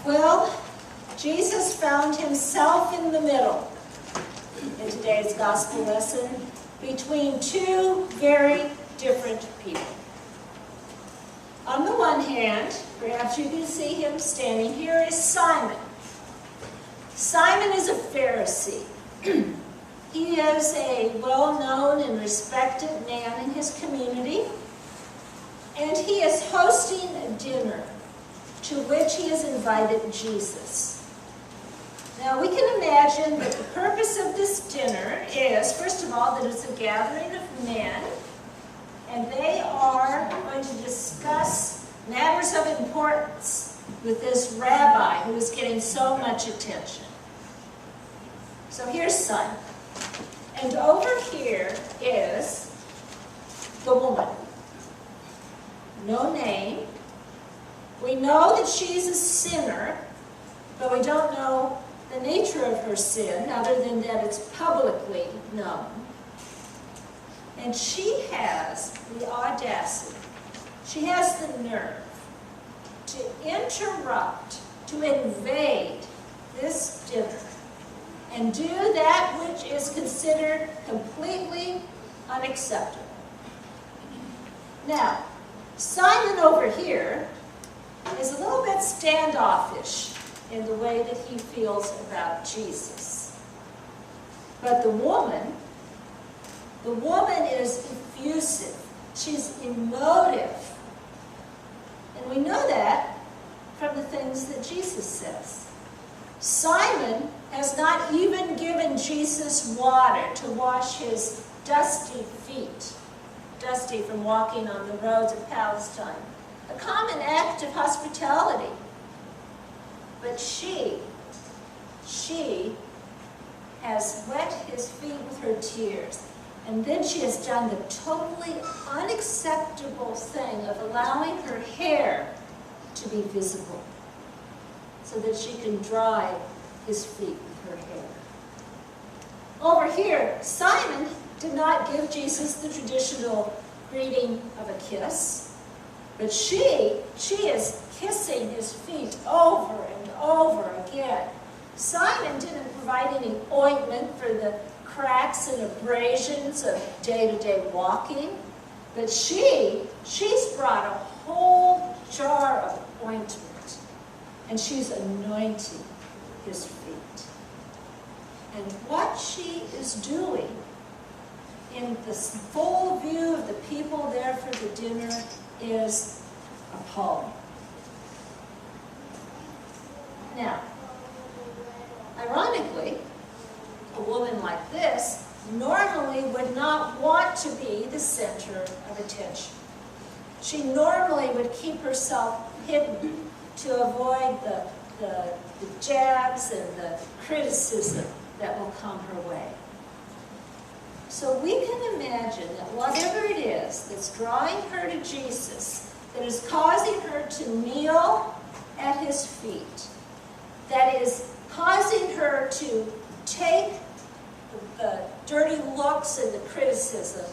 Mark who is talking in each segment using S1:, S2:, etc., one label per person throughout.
S1: Well, Jesus found himself in the middle in today's gospel lesson between two very different people. On the one hand, perhaps you can see him standing here, is Simon. Simon is a Pharisee. He is a well-known and respected man in his community, and he is hosting a dinner to which he has invited Jesus. Now, we can imagine that the purpose of this dinner is, first of all, that it's a gathering of men, and they are going to discuss matters of importance with this rabbi who is getting so much attention. So here's Simon. And over here is the woman. No name. We know that she's a sinner, but we don't know the nature of her sin, other than that it's publicly known. And she has the audacity, she has the nerve to interrupt, to invade this dinner and do that which is considered completely unacceptable. Now, Simon over here is a little bit standoffish in the way that he feels about Jesus. But the woman is effusive. She's emotive. And we know that from the things that Jesus says. Simon has not even given Jesus water to wash his dusty feet, dusty from walking on the roads of Palestine. A common act of hospitality. But she has wet his feet with her tears. And then she has done the totally unacceptable thing of allowing her hair to be visible so that she can dry his feet with her hair. Over here, Simon did not give Jesus the traditional greeting of a kiss, but she is kissing his feet over and over again. Simon didn't provide any ointment for the cracks and abrasions of day-to-day walking, but she's brought a whole jar of ointment, and she's anointing his feet. And what she is doing in the full view of the people there for the dinner is appalling. Now, ironically, a woman like this normally would not want to be the center of attention. She normally would keep herself hidden to avoid the jabs and the criticism that will come her way. So we can imagine that whatever it is that's drawing her to Jesus, that is causing her to kneel at his feet, that is causing her to take the dirty looks and the criticism,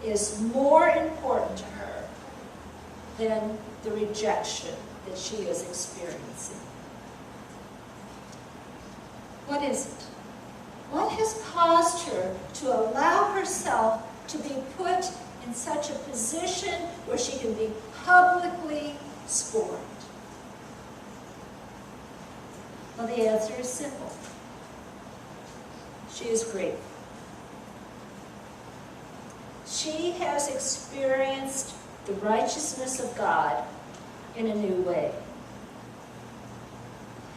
S1: is more important to her than the rejection that she is experiencing. What is it? What has caused her to allow herself to be put in such a position where she can be publicly scorned? Well, the answer is simple. She is grateful. She has experienced the righteousness of God in a new way.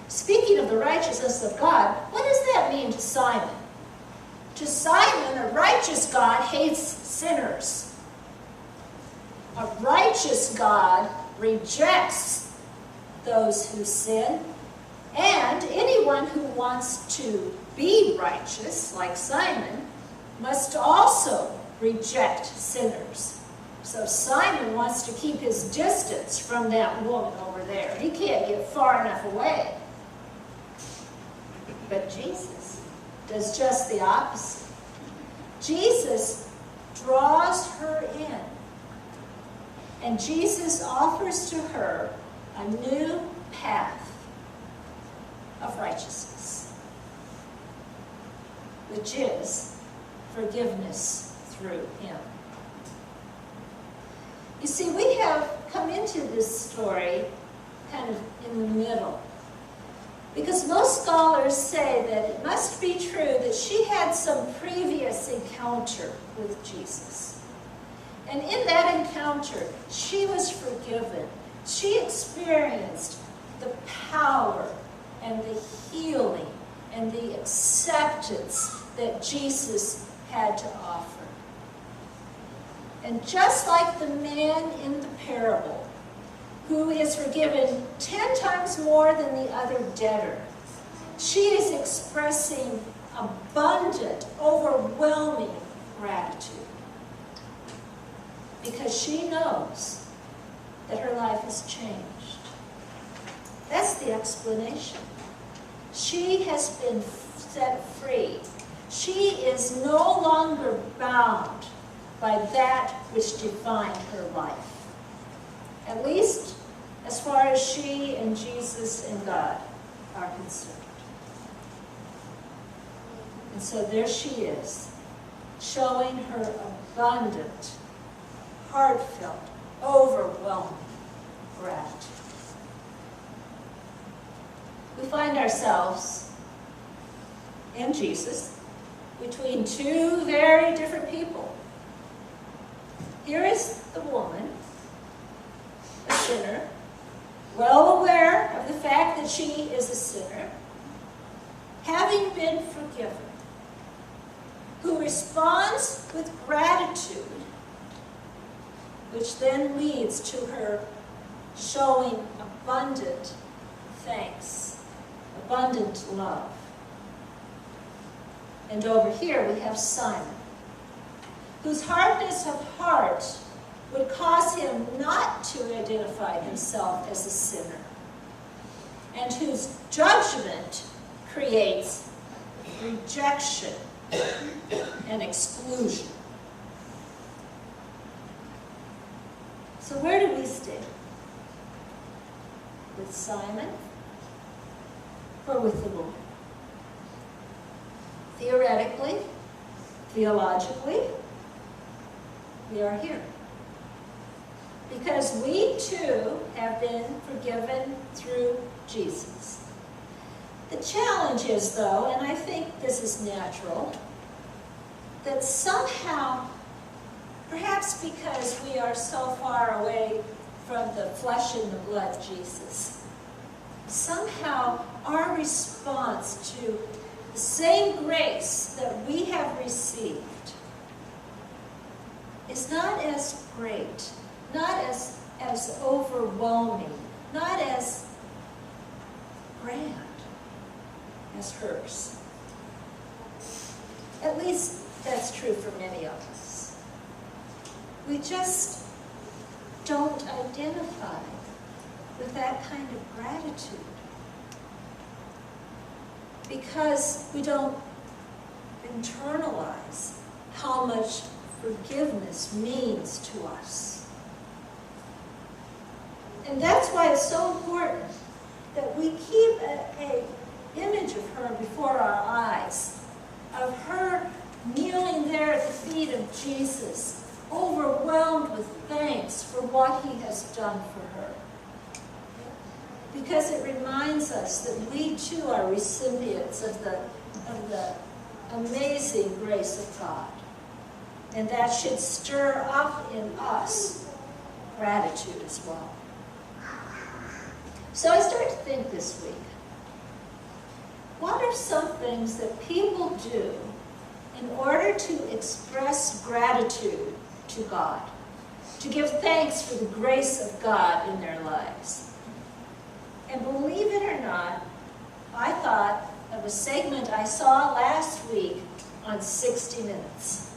S1: Speaking of the righteousness of God, what does that mean to Simon? To Simon, a righteous God hates sinners. A righteous God rejects those who sin, and anyone who wants to be righteous, like Simon, must also reject sinners. So Simon wants to keep his distance from that woman over there. He can't get far enough away. But Jesus does just the opposite. Jesus draws her in. And Jesus offers to her a new path of righteousness, which is forgiveness through him. You see, we have come into this story kind of in the middle, because most scholars say that it must be true that she had some previous encounter with Jesus. And in that encounter, she was forgiven. She experienced the power and the healing and the acceptance that Jesus had to offer. And just like the man in the parable, who is forgiven 10 times more than the other debtor, she is expressing abundant, overwhelming gratitude, because she knows that her life has changed. That's the explanation. She has been set free. She is no longer bound by that which defined her life, at least as far as she and Jesus and God are concerned. And so there she is, showing her abundant, heartfelt, overwhelming gratitude. We find ourselves in Jesus between two very different people. Here is the woman, a sinner, well aware of the fact that she is a sinner, having been forgiven, who responds with gratitude, which then leads to her showing abundant thanks, abundant love. And over here we have Simon, whose hardness of heart would cause him not to identify himself as a sinner, and whose judgment creates rejection and exclusion. So where do we stand? With Simon or with the woman? Theoretically, theologically, we are here. Because we too have been forgiven through Jesus. The challenge is, though, and I think this is natural, that somehow, perhaps because we are so far away from the flesh and the blood Jesus, somehow our response to the same grace that we have received is not as great, not as overwhelming, not as grand as hers. At least that's true for many of us. We just don't identify with that kind of gratitude because we don't internalize how much forgiveness means to us. And that's why it's so important that we keep an image of her before our eyes, of her kneeling there at the feet of Jesus, overwhelmed with thanks for what he has done for her. Because it reminds us that we too are recipients of the amazing grace of God. And that should stir up in us gratitude as well. So I started to think this week, what are some things that people do in order to express gratitude to God, to give thanks for the grace of God in their lives? And believe it or not, I thought of a segment I saw last week on 60 Minutes.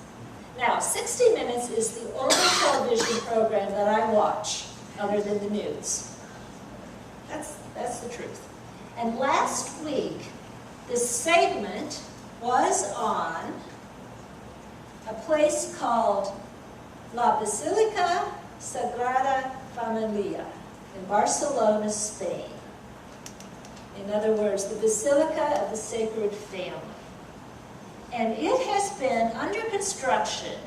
S1: Now, 60 Minutes is the only television program that I watch other than the news. That's the truth. And last week, this segment was on a place called La Basílica Sagrada Familia in Barcelona, Spain. In other words, the Basilica of the Sacred Family. And it has been under construction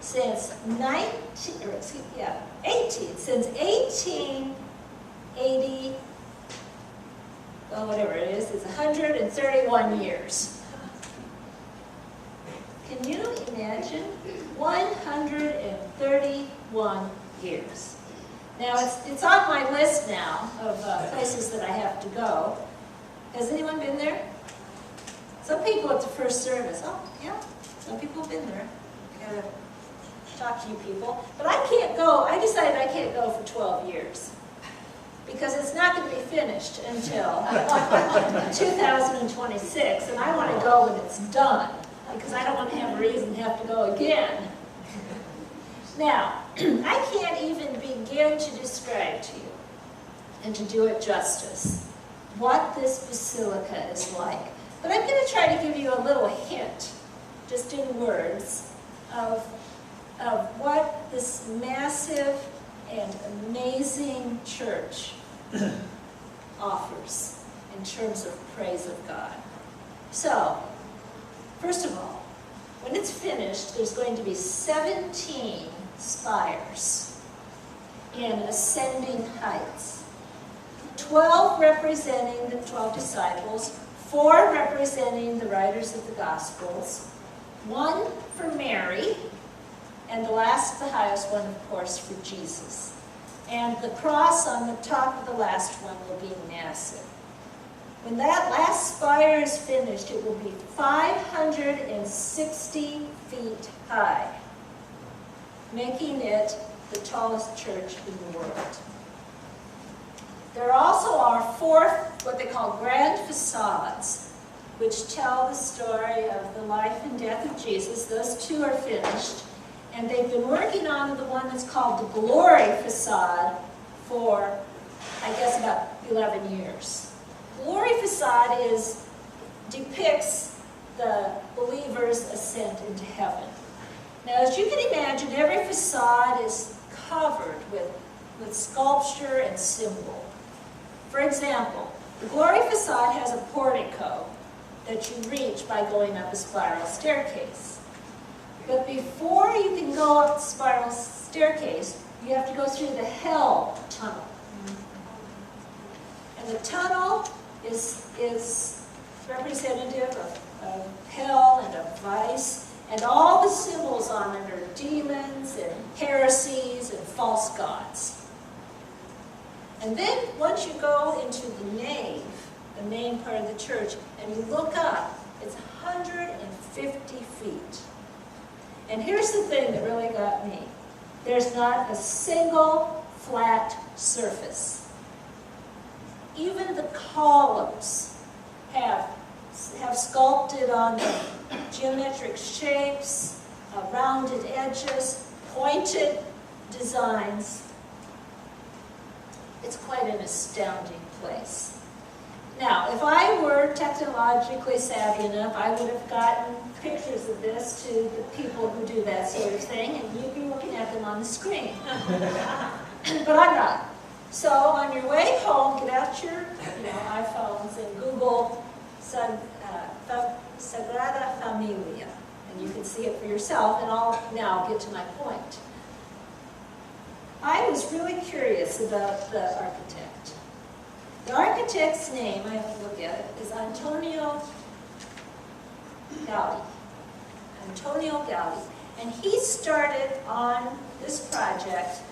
S1: since 1880, well, whatever it is, it's 131 years. Can you imagine? 131 years. Now, it's on my list now of places that I have to go. Has anyone been there? Some people at the first service. Oh, yeah, some people have been there. I gotta talk to you people. But I can't go. I decided I can't go for 12 years. Because it's not going to be finished until 2026. And I want to go when it's done. Because I don't want to have a reason to have to go again. Now, I can't even begin to describe to you, and to do it justice, what this basilica is like. But I'm going to try to give you a little hint, just in words, of what this massive and amazing church offers in terms of praise of God. So, first of all, when it's finished, there's going to be 17 spires in ascending heights. 12 representing the 12 disciples, 4 representing the writers of the Gospels, 1 for Mary, and the highest one, of course, for Jesus. And the cross on the top of the last one will be massive. When that last spire is finished, it will be 560 feet high, making it the tallest church in the world. There also are 4, what they call grand facades, which tell the story of the life and death of Jesus. Those 2 are finished. And they've been working on the one that's called the glory facade for, I guess, about 11 years. Glory facade depicts the believer's ascent into heaven. Now, as you can imagine, every facade is covered with sculpture and symbol. For example, the glory facade has a portico that you reach by going up a spiral staircase. But before you can go up the spiral staircase, you have to go through the hell tunnel. And the tunnel is representative of hell and of vice, and all the symbols on it are demons and heresies and false gods. And then once you go into the main part of the church, and you look up, it's 150 feet. And here's the thing that really got me. There's not a single flat surface. Even the columns have sculpted on them geometric shapes, rounded edges, pointed designs. It's quite an astounding place. Now, if I were technologically savvy enough, I would have gotten pictures of this to the people who do that sort of thing, and you'd be looking at them on the screen. But I'm not. So on your way home, get out your iPhones and Google Sagrada Familia, and you can see it for yourself, and I'll now get to my point. I was really curious about the architect. The architect's name, I have to look at it, is Antonio Gaudi. Antonio Gaudi. And he started on this project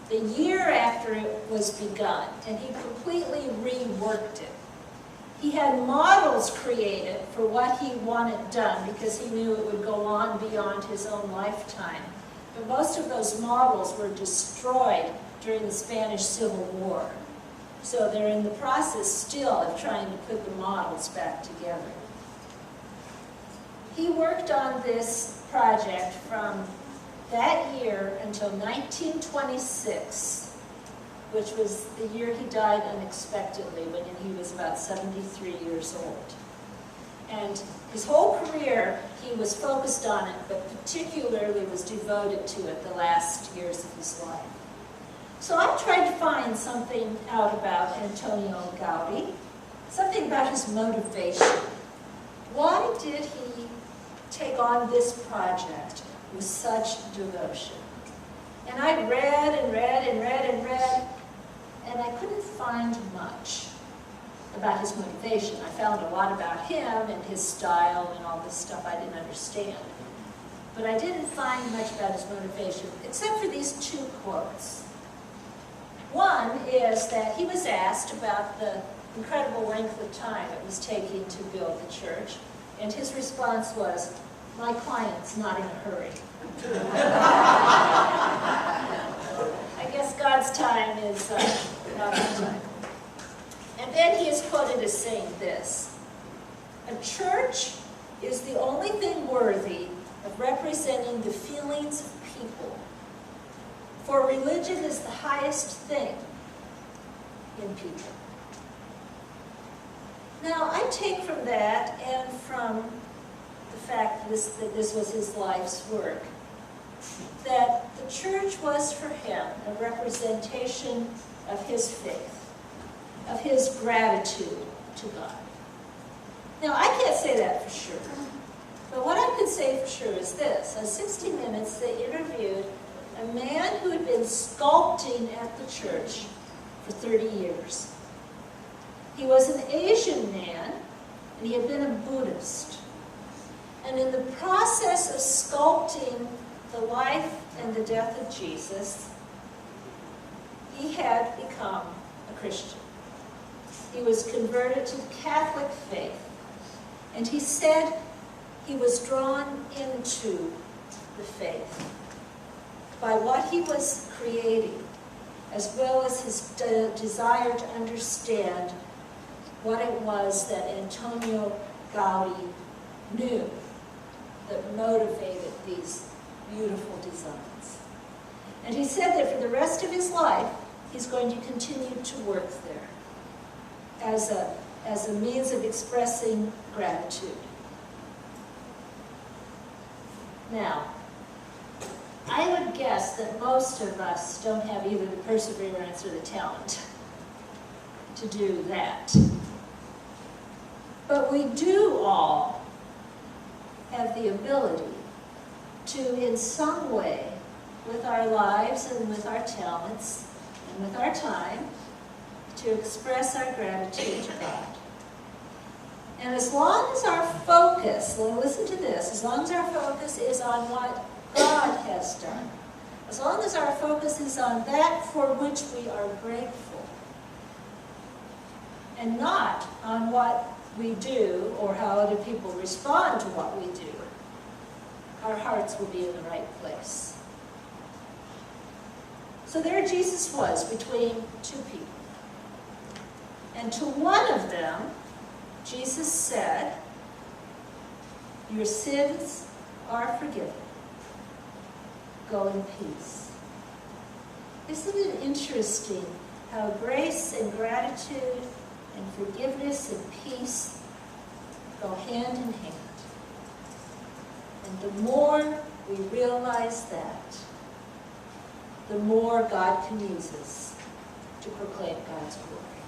S1: the year after it was begun, and he completely reworked it. He had models created for what he wanted done because he knew it would go on beyond his own lifetime. But most of those models were destroyed during the Spanish Civil War. So they're in the process still of trying to put the models back together. He worked on this project from that year until 1926, which was the year he died unexpectedly when he was about 73 years old. And his whole career, he was focused on it, but particularly was devoted to it the last years of his life. So I tried to find something out about Antonio Gaudi. something about his motivation. Why did he take on this project with such devotion? And I read and read and read and read, and I couldn't find much about his motivation. I found a lot about him and his style and all this stuff I didn't understand. But I didn't find much about his motivation, except for these two quotes. One is that he was asked about the incredible length of time it was taking to build the church, and his response was, "My client's not in a hurry." I guess God's time is not our time. And then he is quoted as saying this: "A church is the only thing worthy of representing the feelings of people, for religion is the highest thing in people." Now, I take from that and from the fact that this was his life's work, that the church was for him a representation of his faith, of his gratitude to God. Now, I can't say that for sure, but what I could say for sure is this. On 60 Minutes, they interviewed a man who had been sculpting at the church for 30 years. He was an Asian man, and he had been a Buddhist. And in the process of sculpting the life and the death of Jesus, he had become a Christian. He was converted to the Catholic faith. And he said he was drawn into the faith by what he was creating, as well as his desire to understand what it was that Antonio Gaudi knew that motivated these beautiful designs. And he said that for the rest of his life, he's going to continue to work there as a means of expressing gratitude. Now, I would guess that most of us don't have either the perseverance or the talent to do that. But we do all have the ability to, in some way, with our lives and with our talents and with our time, to express our gratitude to God. And as long as our focus, well, listen to this, as long as our focus is on what God has done, as long as our focus is on that for which we are grateful, and not on what we do or how other people respond to what we do, our hearts will be in the right place. So there Jesus was between two people. And to one of them, Jesus said, "Your sins are forgiven. Go in peace." Isn't it interesting how grace and gratitude and forgiveness and peace go hand in hand? And the more we realize that, the more God can use us to proclaim God's glory.